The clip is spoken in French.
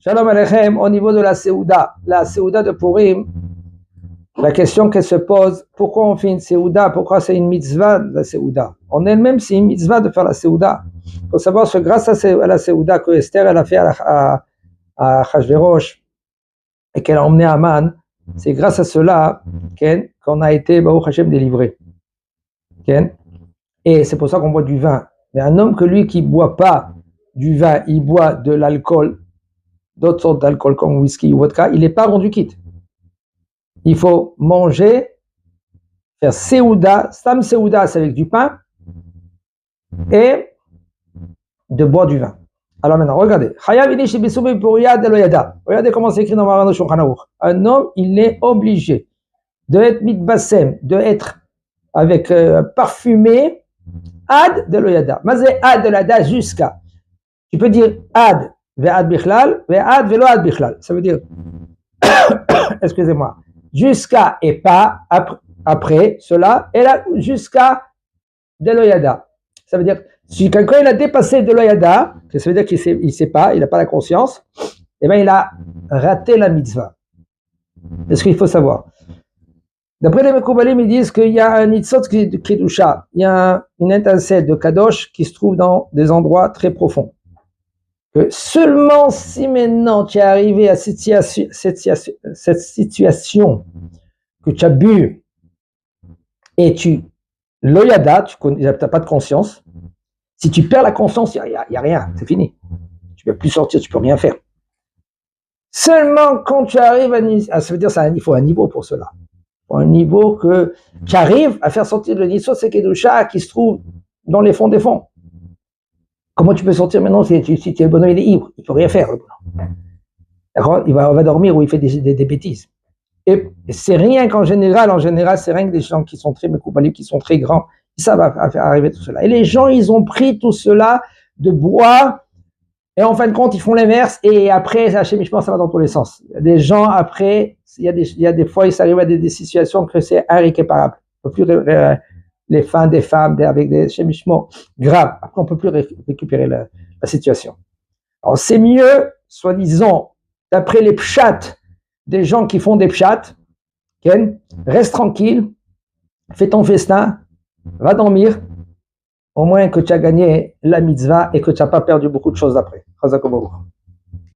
Shalom Aleichem, au niveau de la Seouda de Purim, la question qu'elle se pose, pourquoi on fait une Seouda, pourquoi c'est une mitzvah de la Seouda? En elle-même, c'est une mitzvah de faire la Seouda. Il faut savoir que grâce à la Seouda que Esther elle a fait à Achashverosh et qu'elle a emmené à Aman, c'est grâce à cela qu'on a été, Baruch Hashem, délivré. Et c'est pour ça qu'on boit du vin. Mais un homme que lui qui ne boit pas du vin, il boit de l'alcool, d'autres sortes d'alcool comme whisky ou vodka, il n'est pas rendu quitte. Il faut manger, faire Seouda, Stam Seouda, c'est avec du pain, et de boire du vin. Alors maintenant, regardez. Regardez comment c'est écrit dans Marano Shulchan Aruch. Un homme, il est obligé de être mitbassem, de être avec parfumé, ad de l'oyada. Mazé ad de l'oyada jusqu'à. Tu peux dire ad ve'ad bichlal, ve'ad ve'lo ad bichlal. Ça veut dire, excusez-moi, jusqu'à et pas après cela, et là jusqu'à de l'oyada. Ça veut dire, si quelqu'un il a dépassé de l'oyada, ça veut dire qu'il ne sait pas, il n'a pas la conscience, et bien il a raté la mitzvah. C'est ce qu'il faut savoir. D'après les Mekoubalim, ils disent qu'il y a un nitzot qui est de Kedusha, il y a une étincelle de Kadosh qui se trouve dans des endroits très profonds. Que seulement si maintenant tu es arrivé à cette situation que tu as bu et l'oyada, tu n'as pas de conscience, si tu perds la conscience, il n'y a rien, c'est fini. Tu ne peux plus sortir, tu ne peux rien faire. Seulement quand tu arrives ça veut dire qu'il faut un niveau pour cela. Un niveau que tu arrives à faire sortir le nitzot Kedusha qui se trouve dans les fonds des fonds. Comment tu peux sortir maintenant si le bonhomme il est ivre? Il ne peut rien faire. D'accord? Il va dormir ou il fait des bêtises. Et c'est rien qu'en général, c'est rien que des gens qui sont très mécoupalibles, qui sont très grands, ils savent arriver tout cela. Et les gens, ils ont pris tout cela de bois, et en fin de compte, ils font l'inverse, et après, Hachem Ishmael, ça va dans tous les sens. Des gens, après, il y a des fois, ils arrivent à des situations que c'est irrécupérable. On ne peut plus les fins des femmes avec des Hachem Ishmael graves. Après, on ne peut plus récupérer la situation. Alors, c'est mieux, soi-disant, d'après les pshat, des gens qui font des pshat, reste tranquille, fais ton festin, va dormir, au moins que tu as gagné la mitzvah et que tu n'as pas perdu beaucoup de choses après.